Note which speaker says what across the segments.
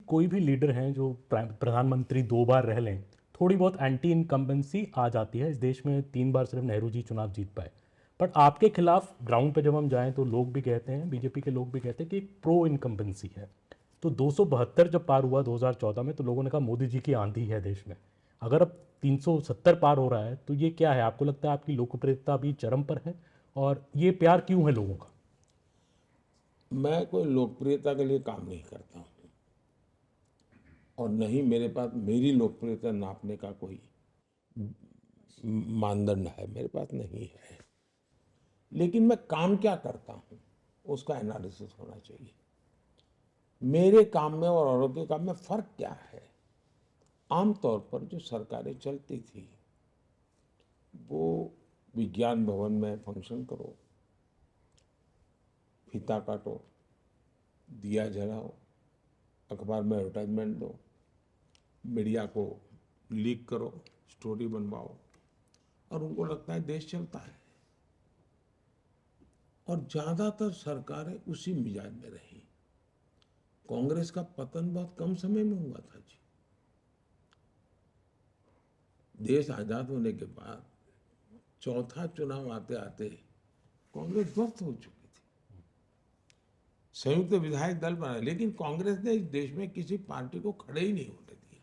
Speaker 1: कोई भी लीडर हैं जो प्रधानमंत्री 2 बार रह लें, थोड़ी बहुत एंटी इनकम्बेंसी आ जाती है। इस देश में 3 बार सिर्फ नेहरू जी चुनाव जीत पाए। बट आपके खिलाफ ग्राउंड पे जब हम जाएं तो लोग भी कहते हैं, बीजेपी के लोग भी कहते हैं कि एक प्रो इनकम्बेंसी है। तो 272 जब पार हुआ 2014 में, तो लोगों ने कहा मोदी जी की आंधी है देश में। अगर अब 370 पार हो रहा है तो ये क्या है? आपको लगता है आपकी लोकप्रियता भी चरम पर है? और ये प्यार क्यों है लोगों का?
Speaker 2: मैं कोई लोकप्रियता के लिए काम नहीं करता हूँ और नहीं मेरे पास मेरी लोकप्रियता नापने का कोई मानदंड है, मेरे पास नहीं है। लेकिन मैं काम क्या करता हूँ उसका एनालिसिस होना चाहिए। मेरे काम में और औरों के काम में फर्क क्या है? आमतौर पर जो सरकारें चलती थी वो विज्ञान भवन में फंक्शन करो, फीता काटो, दिया जलाओ, अखबार में एडवर्टाइजमेंट दो, मीडिया को लीक करो, स्टोरी बनवाओ, और उनको लगता है देश चलता है। और ज्यादातर सरकारें उसी मिजाज में रही। कांग्रेस का पतन बहुत कम समय में हुआ था जी। देश आजाद होने के बाद चौथा चुनाव आते आते कांग्रेस ध्वस्त हो चुकी थी। संयुक्त विधायक दल बना, लेकिन कांग्रेस ने इस देश में किसी पार्टी को खड़े ही नहीं होने दिया।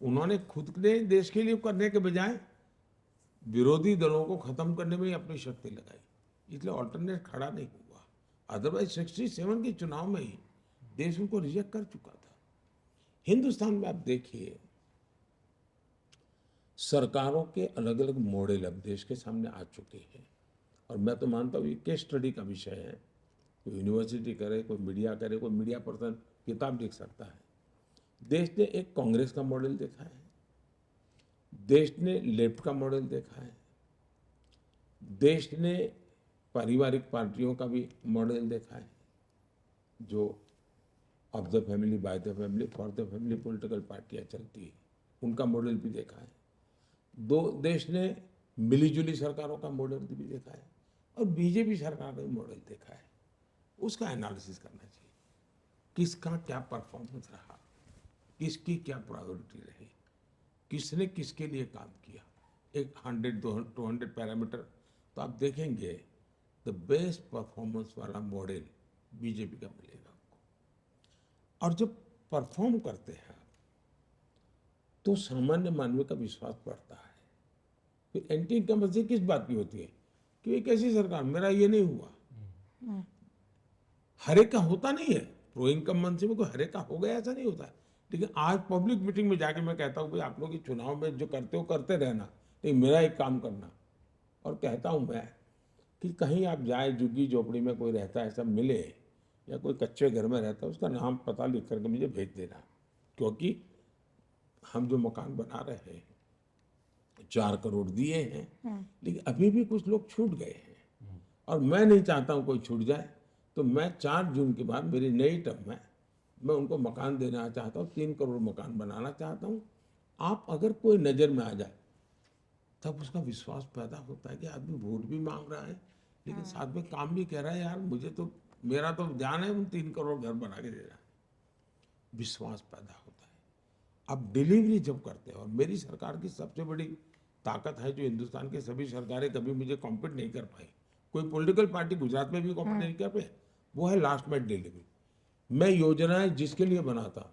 Speaker 2: उन्होंने खुद ने देश के लिए करने के बजाय विरोधी दलों को खत्म करने में ही अपनी शक्ति लगाई, इसलिए ऑल्टरनेट खड़ा नहीं हुआ। अदरवाइज 67 के चुनाव में ही देश उनको रिजेक्ट कर चुका था। हिंदुस्तान में आप देखिए, सरकारों के अलग अलग मॉडल अब देश के सामने आ चुके हैं और मैं तो मानता हूँ ये केस स्टडी का विषय है। कोई यूनिवर्सिटी करे, कोई मीडिया करे, कोई मीडिया पर्सन किताब लिख सकता है। देश ने एक कांग्रेस का मॉडल देखा है, देश ने लेफ्ट का मॉडल देखा है, देश ने पारिवारिक पार्टियों का भी मॉडल देखा है, जो of the family, by the family, for the family political पार्टियां चलती है, उनका मॉडल भी देखा है। दो देश ने मिलीजुली सरकारों का मॉडल भी देखा है और बीजेपी सरकार का भी मॉडल देखा है। उसका एनालिसिस करना चाहिए, किसका क्या परफॉर्मेंस रहा, किसकी क्या प्रायोरिटी रही, किसने किसके लिए काम किया। एक 100-200 पैरामीटर तो आप देखेंगे, द बेस्ट परफॉर्मेंस वाला मॉडल बीजेपी का मिलेगा आपको। और जब परफॉर्म करते हैं आप तो सामान्य मानव का विश्वास बढ़ता है। फिर एंटी इनकम्बेंसी किस बात की होती है कि एक ऐसी सरकार, मेरा ये नहीं हुआ। हर एक का होता नहीं है, प्रो इनकम्बेंसी में कोई हर एक का हो गया ऐसा नहीं होता है। लेकिन आज पब्लिक मीटिंग में जाके मैं कहता हूँ भाई आप लोग ये चुनाव में जो करते हो करते रहना, लेकिन मेरा एक काम करना। और कहता हूँ मैं कि कहीं आप जाए, झुग्गी झोपड़ी में कोई रहता है ऐसा मिले, या कोई कच्चे घर में रहता है, उसका नाम पता लिख करके मुझे भेज देना। क्योंकि हम जो मकान बना रहे हैं 4 करोड़ दिए हैं, लेकिन अभी भी कुछ लोग छूट गए हैं और मैं नहीं चाहता हूं कोई छूट जाए। तो मैं 4 जून के बाद मेरी नई टर्म में मैं उनको मकान देना चाहता हूँ, 3 करोड़ मकान बनाना चाहता हूँ। आप अगर कोई नज़र में आ जाए तब उसका विश्वास पैदा होता है कि आदमी वोट भी मांग रहा है लेकिन साथ में काम भी कह रहा है, यार मुझे तो, मेरा तो ध्यान है उन 3 करोड़ घर बना के दे रहा है। विश्वास पैदा होता है। अब डिलीवरी जब करते हैं, और मेरी सरकार की सबसे बड़ी ताकत है जो हिंदुस्तान की सभी सरकारें कभी मुझे कॉम्पीट नहीं कर पाई, कोई पॉलिटिकल पार्टी गुजरात में भी कॉम्पीट नहीं कर पाई, वो है लास्ट माइल डिलीवरी। मैं योजनाएं जिसके लिए बनाता हूँ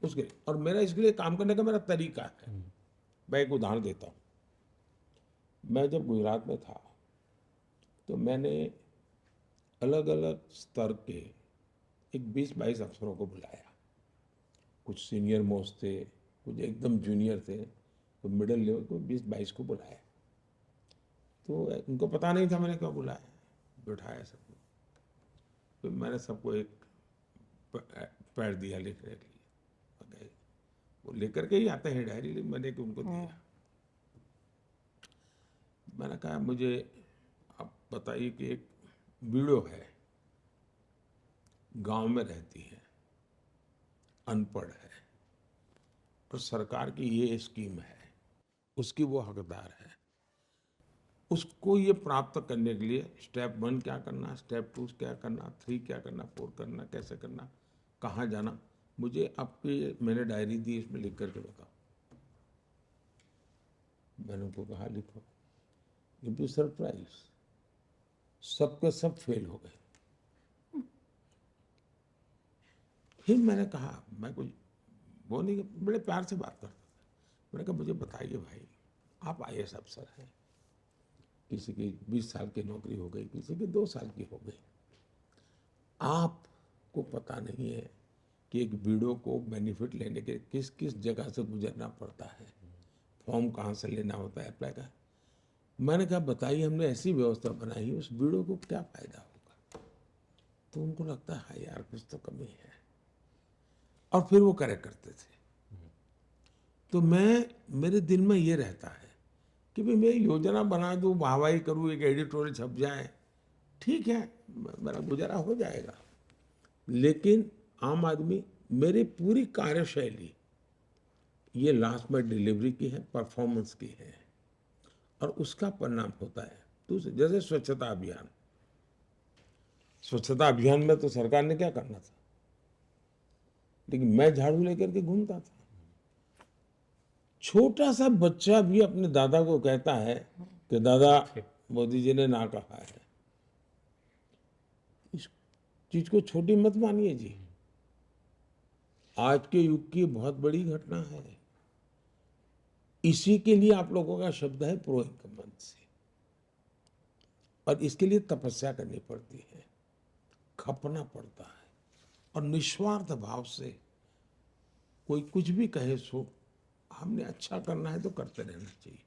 Speaker 2: उसके लिए, और मेरा इसके लिए काम करने का मेरा तरीका है। मैं एक उदाहरण देता हूँ। मैं जब गुजरात में था तो मैंने अलग अलग स्तर के एक 20-22 अफसरों को बुलाया। कुछ सीनियर मोस्ट थे, कुछ एकदम जूनियर थे, तो मिडिल लेवल को 20-22 को बुलाया। तो उनको पता नहीं था मैंने क्यों बुलाया, बिठाया सबको। तो मैंने सबको एक पैड दिया लिखने के लिए, गए वो लेकर के ही आते हैं डायरी, लेकिन मैंने कि उनको दिया। मैंने कहा मुझे आप बताइए कि एक वीडियो है, गांव में रहती है, अनपढ़ है, और सरकार की ये स्कीम है, उसकी वो हकदार है। उसको ये प्राप्त करने के लिए स्टेप 1 क्या करना, स्टेप 2 क्या करना, 3 क्या करना, 4 करना, कैसे करना, कहाँ जाना, मुझे आपकी मैंने डायरी दी, इसमें लिख करके बताओ। मैंने उनको कहा लिखो। यू बी सरप्राइज, सबके सब फेल हो गए। फिर मैंने कहा, मैं कुछ वो नहीं, बड़े प्यार से बात करता था। मैंने कहा मुझे बताइए भाई, आप IAS अफसर हैं, किसी की 20 साल की नौकरी हो गई, किसी की 2 साल की हो गई, आपको पता नहीं है कि एक बीडो को बेनिफिट लेने के किस किस जगह से गुजरना पड़ता है, फॉर्म कहाँ से लेना होता है, अप्लाई का। मैंने कहा बताइए, हमने ऐसी व्यवस्था बनाई, उस बीडो को क्या फायदा होगा। तो उनको लगता है हाँ यार कुछ तो कमी है, और फिर वो करेक्ट करते थे। तो मेरे दिल में ये रहता है कि भाई मैं योजना बना दूं, वाहवाही करूं, एक एडिटोरियल छप जाए, ठीक है, मेरा गुजारा हो जाएगा। लेकिन आम आदमी, मेरी पूरी कार्यशैली ये लास्ट में डिलीवरी की है, परफॉर्मेंस की है, और उसका परिणाम होता है। दूसरे जैसे स्वच्छता अभियान, स्वच्छता अभियान में तो सरकार ने क्या करना था, लेकिन मैं झाड़ू लेकर के घूमता था। छोटा सा बच्चा भी अपने दादा को कहता है कि दादा मोदी जी ने ना कहा है। इस चीज को छोटी मत मानिए जी, आज के युग की बहुत बड़ी घटना है। इसी के लिए आप लोगों का शब्द है प्रो इनकम्बेंसी, और इसके लिए तपस्या करनी पड़ती है, खपना पड़ता है, और निस्वार्थ भाव से कोई कुछ भी कहे सो हमने अच्छा करना है तो करते रहना चाहिए।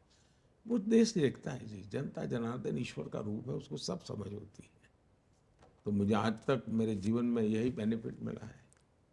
Speaker 2: वो देश देखता है जी, जनता जनार्दन ईश्वर का रूप है, उसको सब समझ होती है। तो मुझे आज तक मेरे जीवन में यही बेनिफिट मिला है